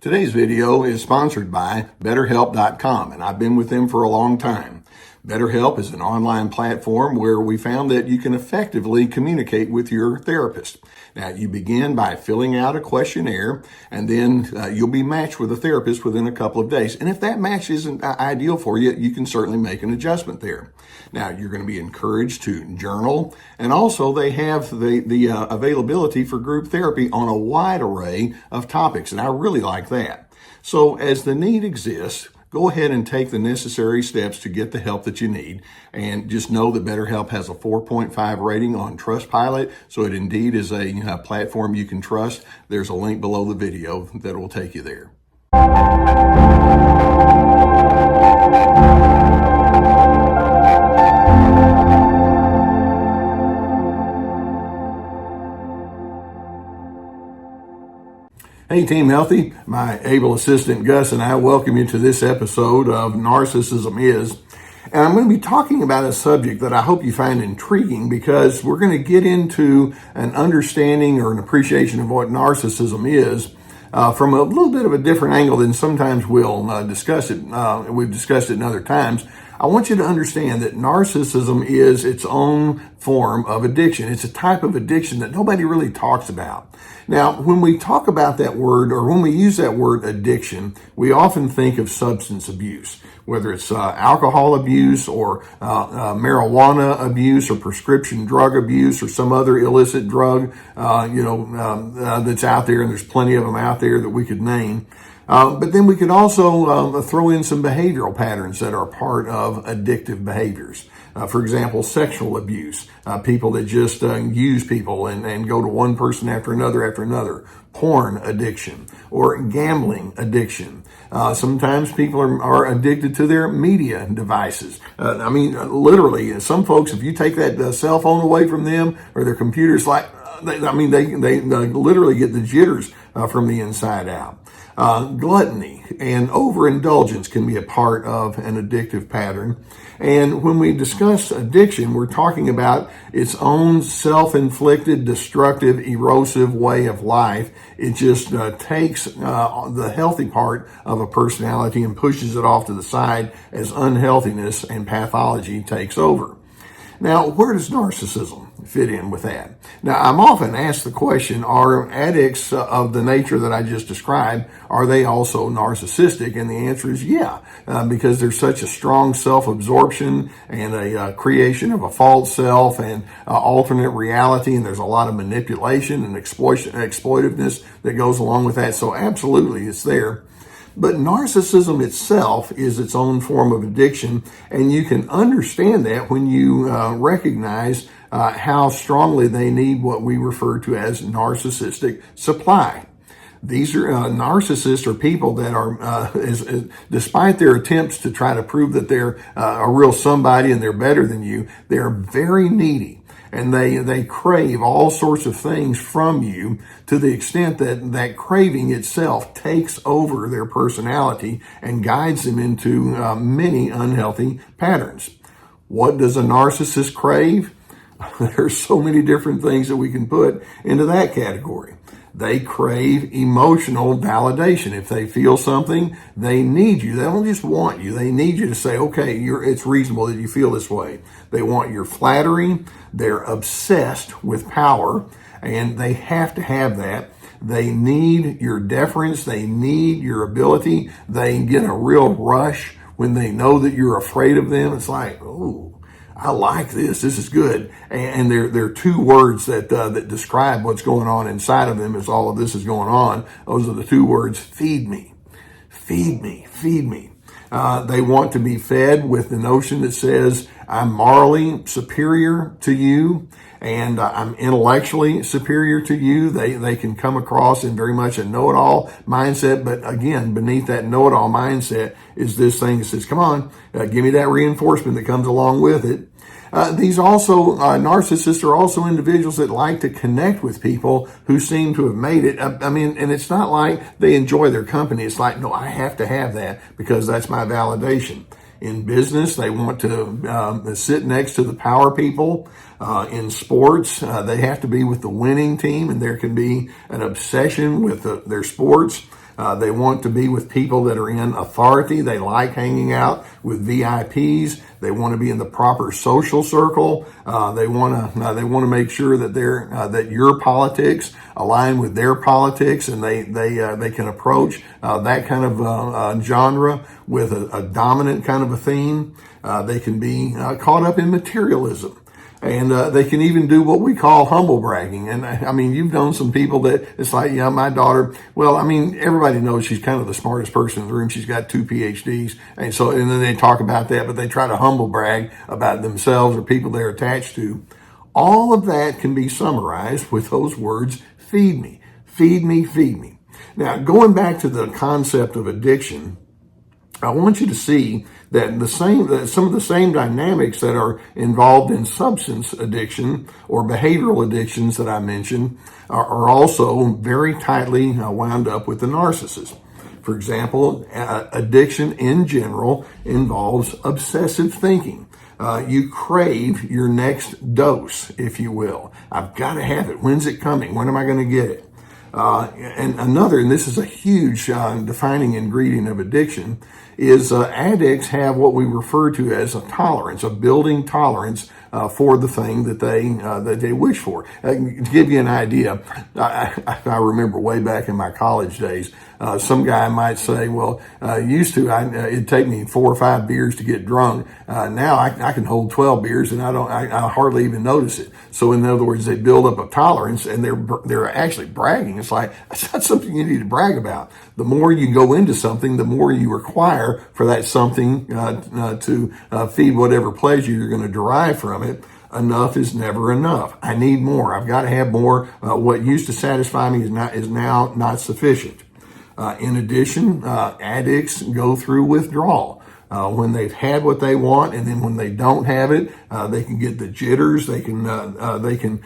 Today's video is sponsored by BetterHelp.com, and I've been with them for a long time. BetterHelp is an online platform where we found that you can effectively communicate with your therapist. Now, you begin by filling out a questionnaire, and then you'll be matched with a therapist within a couple of days. And if that match isn't ideal for you, you can certainly make an adjustment there. Now, you're going to be encouraged to journal, and also they have the availability for group therapy on a wide array of topics, and I really like that. So as the need exists, go ahead and take the necessary steps to get the help that you need. And just know that BetterHelp has a 4.5 rating on Trustpilot, so it indeed is a platform you can trust. There's a link below the video that will take you there. Hey, Team Healthy, my able assistant Gus and I welcome you to this episode of Narcissism Is. And I'm going to be talking about a subject that I hope you find intriguing, because we're going to get into an understanding or an appreciation of what narcissism is from a little bit of a different angle than sometimes we'll discuss it. We've discussed it in other times. I want you to understand that narcissism is its own form of addiction. It's a type of addiction that nobody really talks about. Now, when we talk about that word, or when we use that word addiction, we often think of substance abuse, whether it's alcohol abuse or marijuana abuse or prescription drug abuse or some other illicit drug, that's out there, and there's plenty of them out there that we could name. But then we could also throw in some behavioral patterns that are part of addictive behaviors. For example, sexual abuse, people that just use people and go to one person after another. Porn addiction or gambling addiction. Sometimes people are addicted to their media devices. Literally, some folks, if you take that cell phone away from them or their computers, they literally get the jitters from the inside out. Gluttony and overindulgence can be a part of an addictive pattern. And when we discuss addiction, we're talking about its own self-inflicted, destructive, erosive way of life. It just takes the healthy part of a personality and pushes it off to the side as unhealthiness and pathology takes over. Now, where does narcissism fit in with that? Now, I'm often asked the question, are addicts of the nature that I just described, are they also narcissistic? And the answer is yeah, because there's such a strong self-absorption and a creation of a false self and alternate reality, and there's a lot of manipulation and exploitiveness that goes along with that. So absolutely, it's there. But narcissism itself is its own form of addiction, and you can understand that when you recognize how strongly they need what we refer to as narcissistic supply. These are narcissists are people that are, despite their attempts to try to prove that they're a real somebody and they're better than you, they're very needy. And they crave all sorts of things from you to the extent that that craving itself takes over their personality and guides them into many unhealthy patterns. What does a narcissist crave? There's so many different things that we can put into that category. They crave emotional validation. If they feel something, they need you. They don't just want you. They need you to say, okay, it's reasonable that you feel this way. They want your flattery. They're obsessed with power, and they have to have that. They need your deference. They need your ability. They get a real rush when they know that you're afraid of them. It's like, oh, I like this. This is good. And there are two words that describe what's going on inside of them as all of this is going on. Those are the two words: feed me, feed me, feed me. They want to be fed with the notion that says, I'm morally superior to you and I'm intellectually superior to you. They can come across in very much a know-it-all mindset, but again, beneath that know-it-all mindset is this thing that says, come on, give me that reinforcement that comes along with it. Narcissists are also individuals that like to connect with people who seem to have made it. And it's not like they enjoy their company. It's like, no, I have to have that because that's my validation. In business, they want to sit next to the power people. In sports, they have to be with the winning team, and there can be an obsession with their sports. They want to be with people that are in authority. They like hanging out with VIPs. They want to be in the proper social circle. They want to make sure that that your politics align with their politics, and they can approach that kind of genre with a dominant kind of a theme. They can be caught up in materialism. And they can even do what we call humble bragging. And I mean, you've known some people that it's like, yeah, my daughter, well, I mean, everybody knows she's kind of the smartest person in the room. She's got 2 PhDs. And then they talk about that, but they try to humble brag about themselves or people they're attached to. All of that can be summarized with those words, feed me, feed me, feed me. Now, going back to the concept of addiction, I want you to see that some of the same dynamics that are involved in substance addiction or behavioral addictions that I mentioned are also very tightly wound up with the narcissist. For example, addiction in general involves obsessive thinking. You crave your next dose, if you will. I've got to have it. When's it coming? When am I going to get it? And this is a huge defining ingredient of addiction, is addicts have what we refer to as a tolerance, a building tolerance for the thing that they wish for. To give you an idea, I remember way back in my college days, some guy might say, well, it'd take me 4 or 5 beers to get drunk. Now I can hold 12 beers and I hardly even notice it. So in other words, they build up a tolerance and they're actually bragging. It's like, that's not something you need to brag about. The more you go into something, the more you require for that something to feed whatever pleasure you're going to derive from it. Enough is never enough. I need more. I've got to have more. What used to satisfy me is now not sufficient. In addition, addicts go through withdrawal. When they've had what they want, and then when they don't have it, they can get the jitters. They can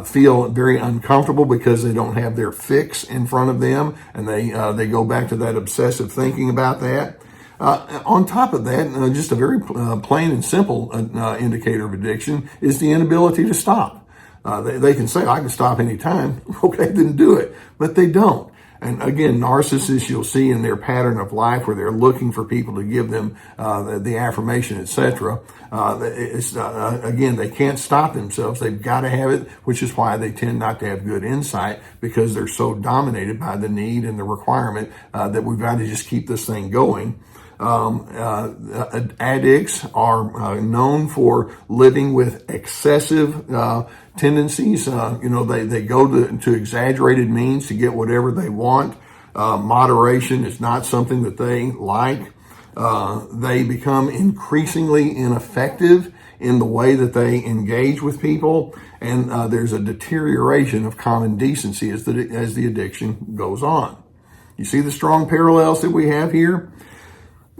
feel very uncomfortable because they don't have their fix in front of them, and they go back to that obsessive thinking about that. On top of that, just a very plain and simple indicator of addiction is the inability to stop. They can say, I can stop anytime. Okay, then do it. But they don't. And again, narcissists, you'll see in their pattern of life where they're looking for people to give them the affirmation, etc. Again, they can't stop themselves. They've got to have it, which is why they tend not to have good insight, because they're so dominated by the need and the requirement that we've got to just keep this thing going. Addicts are known for living with excessive tendencies. They go to exaggerated means to get whatever they want. Moderation is not something that they like. They become increasingly ineffective in the way that they engage with people, and there's a deterioration of common decency as the addiction goes on. You see the strong parallels that we have here?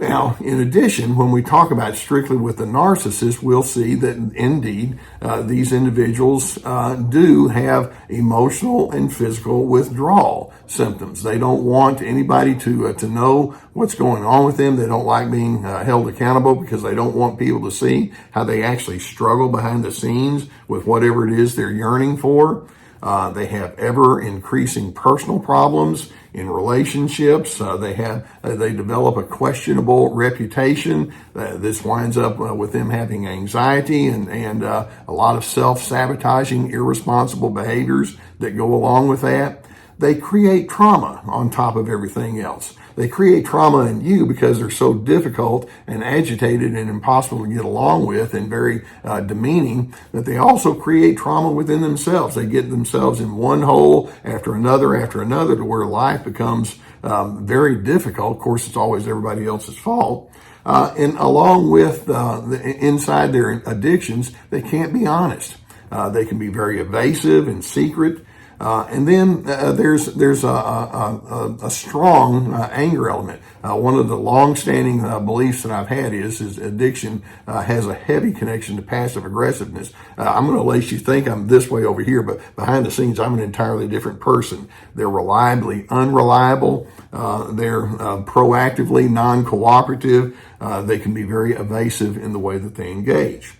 Now, in addition, when we talk about strictly with the narcissist, we'll see that indeed these individuals do have emotional and physical withdrawal symptoms. They don't want anybody to know what's going on with them. They don't like being held accountable because they don't want people to see how they actually struggle behind the scenes with whatever it is they're yearning for. They have ever increasing personal problems in relationships. They develop a questionable reputation. This winds up with them having anxiety and a lot of self-sabotaging, irresponsible behaviors that go along with that. They create trauma on top of everything else. They create trauma in you because they're so difficult and agitated and impossible to get along with and very demeaning, that they also create trauma within themselves. They get themselves in one hole after another to where life becomes very difficult. Of course, it's always everybody else's fault. And along with inside their addictions, they can't be honest. They can be very evasive and secret. And then there's a strong anger element. One of the long-standing beliefs that I've had is addiction has a heavy connection to passive aggressiveness. I'm going to let you think I'm this way over here, but behind the scenes, I'm an entirely different person. They're reliably unreliable. They're proactively non-cooperative. They can be very evasive in the way that they engage.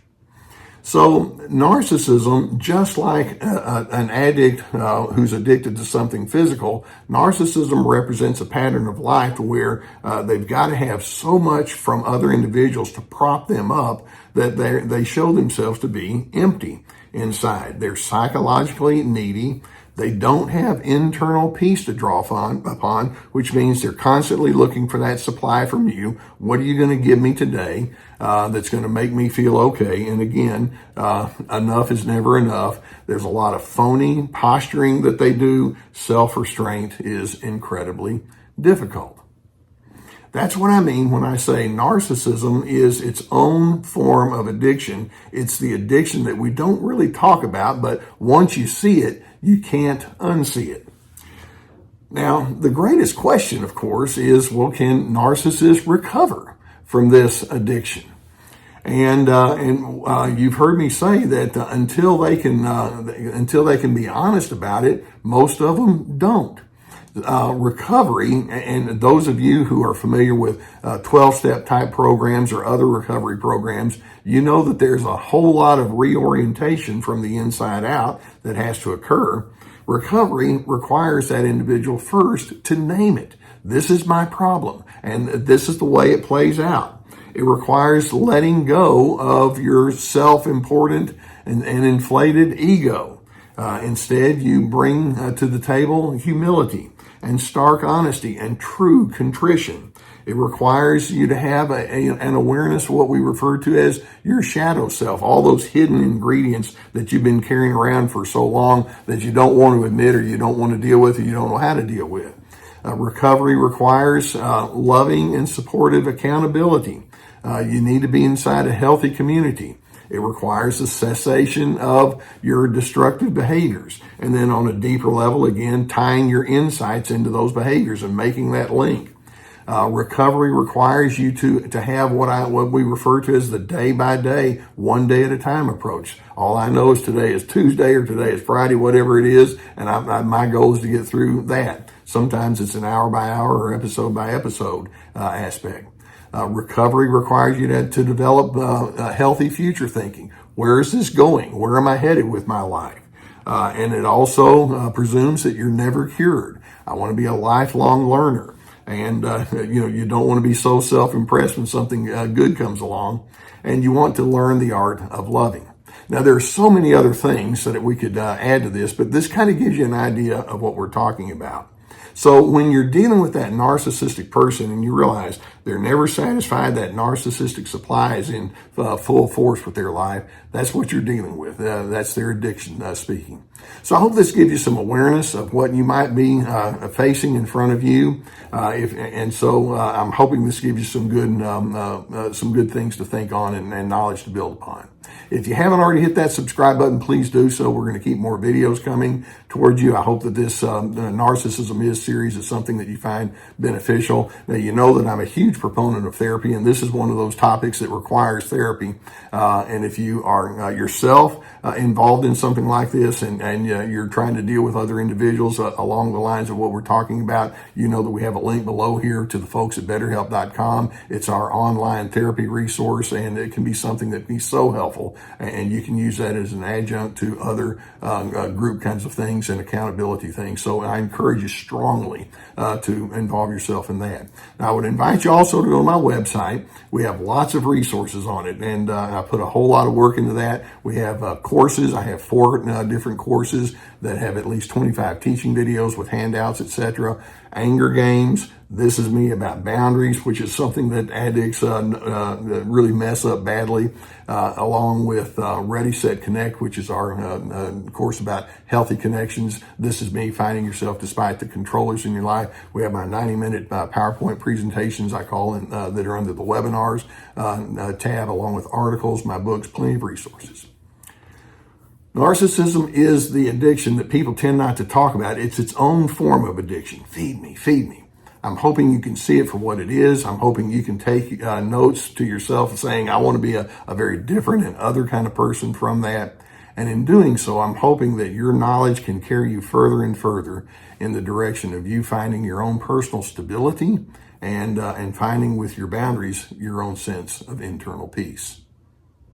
So narcissism, just like an addict who's addicted to something physical, narcissism represents a pattern of life where they've got to have so much from other individuals to prop them up that they show themselves to be empty inside. They're psychologically needy. They don't have internal peace to draw upon, which means they're constantly looking for that supply from you. What are you going to give me today that's going to make me feel okay? And again, enough is never enough. There's a lot of phony posturing that they do. Self-restraint is incredibly difficult. That's what I mean when I say narcissism is its own form of addiction. It's the addiction that we don't really talk about, but once you see it, you can't unsee it. Now, the greatest question, of course, is, well, can narcissists recover from this addiction? And you've heard me say that until they can be honest about it, most of them don't. Recovery, and those of you who are familiar with 12-step type programs or other recovery programs, you know that there's a whole lot of reorientation from the inside out that has to occur. Recovery requires that individual first to name it. This is my problem, and this is the way it plays out. It requires letting go of your self-important and inflated ego. Instead, you bring to the table humility and stark honesty and true contrition. It requires you to have an awareness of what we refer to as your shadow self, all those hidden ingredients that you've been carrying around for so long that you don't want to admit or you don't want to deal with or you don't know how to deal with. Recovery requires loving and supportive accountability. You need to be inside a healthy community. It requires the cessation of your destructive behaviors. And then on a deeper level, again, tying your insights into those behaviors and making that link. Recovery requires you to have what we refer to as the day by day, one day at a time approach. All I know is today is Tuesday or today is Friday, whatever it is, and my goal is to get through that. Sometimes it's an hour by hour or episode by episode aspect. Recovery requires you to develop healthy future thinking. Where is this going? Where am I headed with my life? And it also presumes that you're never cured. I want to be a lifelong learner. And, you don't want to be so self-impressed when something good comes along. And you want to learn the art of loving. Now, there are so many other things that we could add to this, but this kind of gives you an idea of what we're talking about. So when you're dealing with that narcissistic person and you realize they're never satisfied, that narcissistic supply is in full force with their life, that's what you're dealing with. That's their addiction speaking. So I hope this gives you some awareness of what you might be facing in front of you. I'm hoping this gives you some good things to think on and knowledge to build upon. If you haven't already hit that subscribe button, please do so. We're going to keep more videos coming towards you. I hope that this Narcissism Is series is something that you find beneficial. Now, you know that I'm a huge proponent of therapy, and this is one of those topics that requires therapy. And if you are yourself involved in something like this and you're trying to deal with other individuals along the lines of what we're talking about, you know that we have a link below here to the folks at BetterHelp.com. It's our online therapy resource, and it can be something that can be so helpful. And you can use that as an adjunct to other group kinds of things and accountability things. So I encourage you strongly to involve yourself in that. Now, I would invite you also to go to my website. We have lots of resources on it, and I put a whole lot of work into that. We have courses. I have 4 different courses that have at least 25 teaching videos with handouts, etc. Anger games. This is me about boundaries, which is something that addicts really mess up badly, along with Ready, Set, Connect, which is our course about healthy connections. This is me finding yourself despite the controllers in your life. We have my 90-minute PowerPoint presentations, I call it, that are under the webinars tab, along with articles, my books, plenty of resources. Narcissism is the addiction that people tend not to talk about. It's its own form of addiction. Feed me, feed me. I'm hoping you can see it for what it is. I'm hoping you can take notes to yourself saying, I want to be a very different and other kind of person from that. And in doing so, I'm hoping that your knowledge can carry you further and further in the direction of you finding your own personal stability and finding with your boundaries your own sense of internal peace.